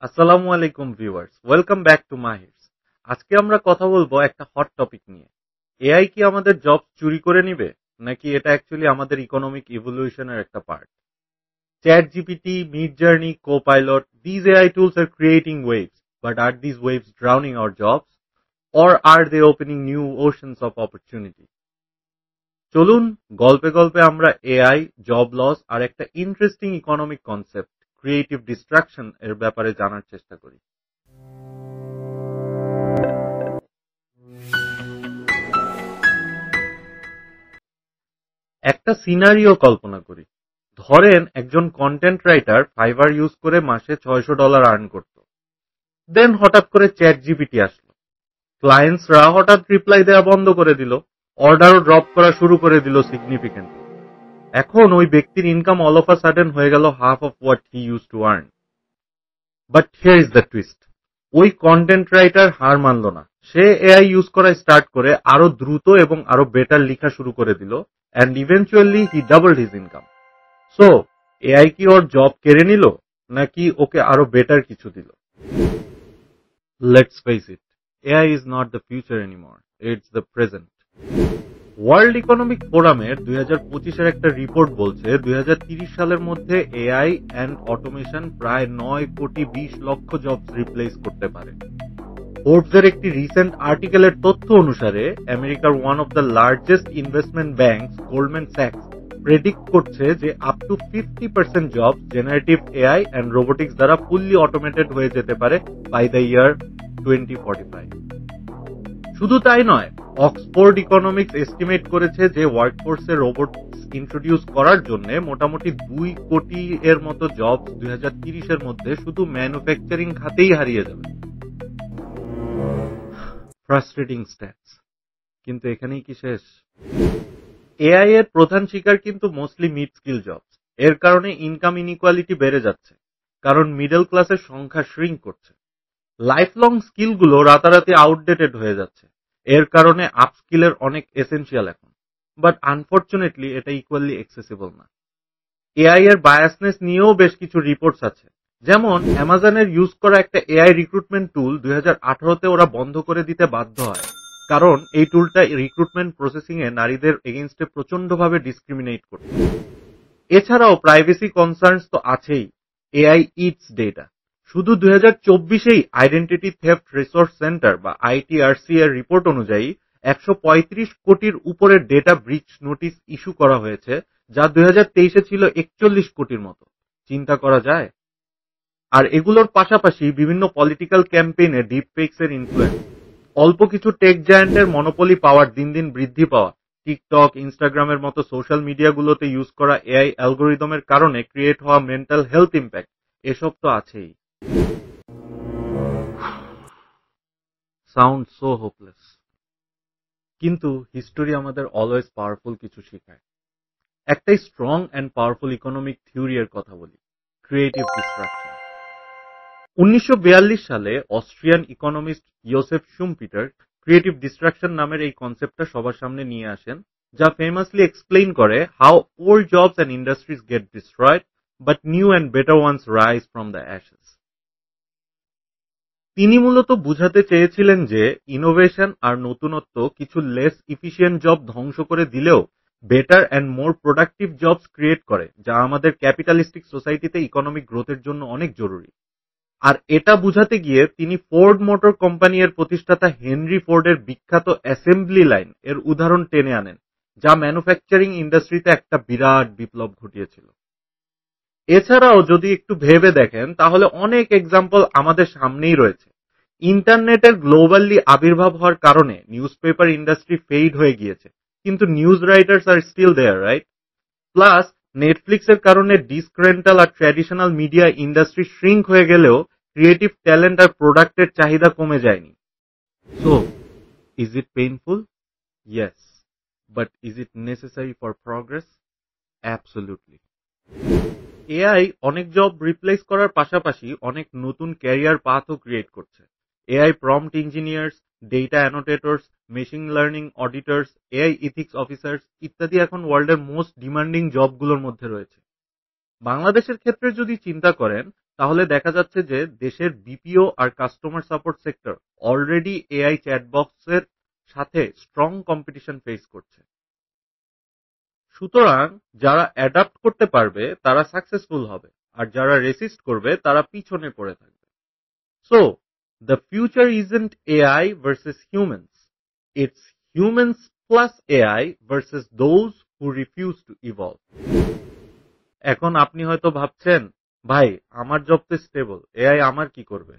আসসালামু আলাইকুম viewers, welcome back to মাহিরস। আজকে আমরা কথা বলবো একটা হট টপিক নিয়ে। এআই কি আমাদের জব চুরি করে নিবে, নাকি এটা অ্যাকচুয়ালি আমাদের ইকোনমিক ইভলিউশনের একটা part? Chat GPT, mid journey, copilot, these AI tools are creating waves, but are these waves drowning our jobs, or are they opening new oceans of opportunity? চলুন গল্পে গল্পে আমরা এআই, জব লস আর একটা interesting economic concept creative destruction এর ব্যাপারে জানার চেষ্টা করি। একটা সিনারিও কল্পনা করি। ধরেন একজন কন্টেন্ট রাইটার ফাইবার ইউজ করে মাসে $600 আর্ন করত। দেন হঠাৎ করে চ্যাট জিপিটি আসলো। ক্লায়েন্টসরা হঠাৎ রিপ্লাই দেওয়া বন্ধ করে দিল, অর্ডারও ড্রপ করা শুরু করে দিল সিগনিফিকেন্টলি। এখন ওই ব্যক্তির income all of a sudden হয়ে গেল half of what he use to earn. But here is the twist, ওই কন্টেন্ট রাইটার হার মানল না। সে এআই ইউজ করা স্টার্ট করে আরো দ্রুত এবং আরো বেটার লেখা শুরু করে দিল, and eventually he doubled his income. So AI কি ওর জব কেড়ে নিল, নাকি ওকে আরো বেটার কিছু দিল? Let's face it, AI is not the future anymore, it's the present. World economic ফোরামের 2025-এর একটা রিপোর্ট বলছে 2030 সালের মধ্যে এআই অ্যান্ড অটোমেশন প্রায় 9,20,00,000 জবস রিপ্লেস করতে পারে। ফোর্বসের একটি রিসেন্ট আর্টিকেলের তথ্য অনুসারে আমেরিকার one of the largest investment banks Goldman স্যাক্স প্রেডিক্ট করছে যে up to 50% job generative AI and robotics দ্বারা ফুললি অটোমেটেড হয়ে যেতে পারে বাই দ্য ইয়ার 2045। শুধু তাই নয়, অক্সফোর্ড ইকোনমিক্স এস্টিমেট করেছে যে ওয়ার্কফোর্সে রোবট ইন্ট্রোডিউস করার জন্য মোটামুটি 2 কোটি এর মতো জব 2030-এর মধ্যে শুধু ম্যানুফ্যাকচারিং খাতেই হারিয়ে যাবে। ফ্রাস্ট্রেটিং স্ট্যাটস, কিন্তু এখানেই কি শেষ? এআই এর প্রধান শিকার কিন্তু মোস্টলি মিড স্কিল জবস। এর কারণে ইনকাম ইনইকুয়ালিটি বেড়ে যাচ্ছে, কারণ মিডল ক্লাসের সংখ্যা শ্রিঙ্ক করছে। লাইফ লং স্কিলগুলো রাতারাতি আউটডেটেড হয়ে যাচ্ছে। এর কারণে আপস্কিলের অনেক এসেনশিয়াল এখন, বাট আনফরচুনেটলি এটা ইকুয়ালি অ্যাক্সেসিবল না। এআই এর বায়াসনেস নিয়েও বেশ কিছু রিপোর্টস আছে। যেমন অ্যামাজনের ইউজ করা একটা এআই রিক্রুটমেন্ট টুল 2018-তে ওরা বন্ধ করে দিতে বাধ্য হয়, কারণ এই টুলটা রিক্রুটমেন্ট প্রসেসিং এ নারীদের এগেইনস্টে প্রচন্ডভাবে ডিসক্রিমিনেট করত। এছাড়াও প্রাইভেসি কনসার্নস তো আছেই। AI it's data. শুধু 2024-এই আইডেন্টিটি থেফট রিসোর্স সেন্টার বা আইটিআরসি এর রিপোর্ট অনুযায়ী 135 কোটির উপরে ডেটা ব্রিচ নোটিশ ইস্যু করা হয়েছে, যা 2023-এ ছিল 41 কোটির মতো। চিন্তা করা যায়? আর এগুলোর পাশাপাশি বিভিন্ন পলিটিক্যাল ক্যাম্পেইনে ডিপফেকস এর ইনফ্লুয়েন্স, অল্প কিছু টেক জায়ান্টের মনোপলি পাওয়ার দিন দিন বৃদ্ধি পাওয়া, টিকটক, ইনস্টাগ্রামের মতো সোশ্যাল মিডিয়াগুলোতে ইউজ করা এআই অ্যালগোরিদমের কারণে ক্রিয়েট হওয়া মেন্টাল হেলথ ইম্প্যাক্ট, এসব তো আছেই। সাউন্ড সো হোপলেস, কিন্তু হিস্টোরি আমাদের অলওয়েজ পাওয়ারফুল কিছু শেখায়। একটাই strong and powerful economic theory এর কথা বলি, ক্রিয়েটিভ ডিস্ট্রাকশন। 1942 সালে Austrian economist Joseph Schumpeter creative destruction নামের এই কনসেপ্টটা সবার সামনে নিয়ে আসেন, যা ফেমাসলি এক্সপ্লেইন করে how old jobs and industries get destroyed but new and better once rise from the ashes. তিনি মূলত বুঝাতে চেয়েছিলেন যে ইনোভেশন আর নতুনত্ব কিছু লেস ইফিশিয়েন্ট জব ধ্বংস করে দিলেও better and more productive jobs create করে, যা আমাদের ক্যাপিটালিস্টিক সোসাইটিতে ইকোনমিক গ্রোথের জন্য অনেক জরুরি। আর এটা বুঝাতে গিয়ে তিনি ফোর্ড মোটর কোম্পানি এর প্রতিষ্ঠাতা হেনরি ফোর্ডের বিখ্যাত অ্যাসেম্বলি লাইন এর উদাহরণ টেনে আনেন, যা ম্যানুফ্যাকচারিং ইন্ডাস্ট্রিতে একটা বিরাট বিপ্লব ঘটিয়েছিল। এছাড়াও যদি একটু ভেবে দেখেন তাহলে অনেক এক্সাম্পল আমাদের সামনেই রয়েছে। ইন্টারনেটের গ্লোবালি আবির্ভাব হওয়ার কারণে নিউজ পেপার ইন্ডাস্ট্রি ফেইড হয়ে গিয়েছে, কিন্তু news writers are still there, right? Plus নেটফ্লিক্সের কারণে ডিস্ক রেন্টাল আর ট্র্যাডিশনাল মিডিয়া ইন্ডাস্ট্রি শ্রিঙ্ক হয়ে গেলেও ক্রিয়েটিভ ট্যালেন্ট আর প্রোডাক্টের চাহিদা কমে যায়নি। So is it painful? Yes, but is it necessary for progress? Absolutely. AI অনেক জব রিপ্লেস করার পাশাপাশি অনেক নতুন ক্যারিয়ার পাথও ক্রিয়েট করছে। AI prompt engineers, data annotators, machine learning auditors, AI ethics officers ইত্যাদি এখন ওয়ার্ল্ডের মোস্ট ডিমান্ডিং জবগুলোর মধ্যে রয়েছে। বাংলাদেশের ক্ষেত্রে যদি চিন্তা করেন, তাহলে দেখা যাচ্ছে যে দেশের বিপিও আর customer support sector already AI চ্যাটবক্সের সাথে স্ট্রং কম্পিটিশন ফেস করছে। সুতরাং যারা অ্যাডাপ্ট করতে পারবে তারা সাকসেসফুল হবে, আর যারা রেসিস্ট করবে তারা পিছনে পড়ে থাকবে। So the future isn't AI versus humans, it's humans plus AI versus those who refuse to evolve. এখন আপনি হয়তো ভাবছেন, ভাই আমার জব তো স্টেবল, এআই আমার কি করবে?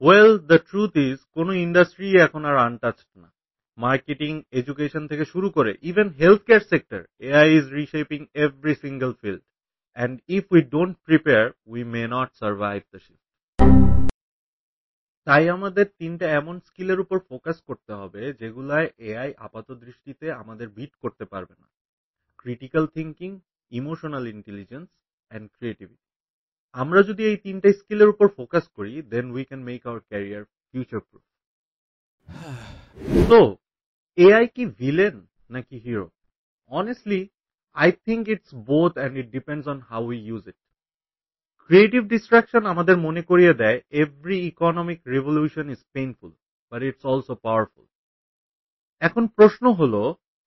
ওয়েল, দ্য ট্রুথ ইজ কোনো ইন্ডাস্ট্রি এখন আর আনটাচড না। মার্কেটিং, এডুকেশন থেকে শুরু করে even health care sector, AI is reshaping every single field, and if we don't prepare we may not survive the shift. তাই আমাদের তিনটা এমন স্কিলের উপর ফোকাস করতে হবে যেগুলায় এআই আপাত দৃষ্টিতে আমাদের বিট করতে পারবে না: critical thinking, emotional intelligence and creativity. আমরা যদি এই তিনটা স্কিলের উপর ফোকাস করি, then we can make our career future proof. তো এআই কি ভিলেন নাকি hero? Honestly, I think it's both and it depends on how we use it. Creative destruction আমাদের মনে করিয়ে দেয় every economic revolution is painful, but it's also powerful. এখন প্রশ্ন হলো,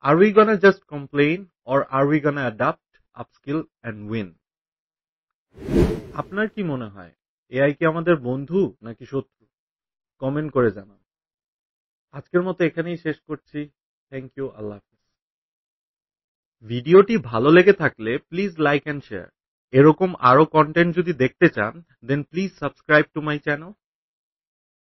are we gonna just complain or R we gonna adapt, upskill and win? আপনার কি মনে হয়, এআই কি আমাদের বন্ধু নাকি শত্রু? কমেন্ট করে জানান। আজকের মতো এখানেই শেষ করছি। থ্যাংক ইউ, আল্লাহ হাফিজ। ভিডিওটি ভালো লেগে থাকলে প্লিজ লাইক অ্যান্ড শেয়ার। এরকম আরো কন্টেন্ট যদি দেখতে চান, then please subscribe to my channel.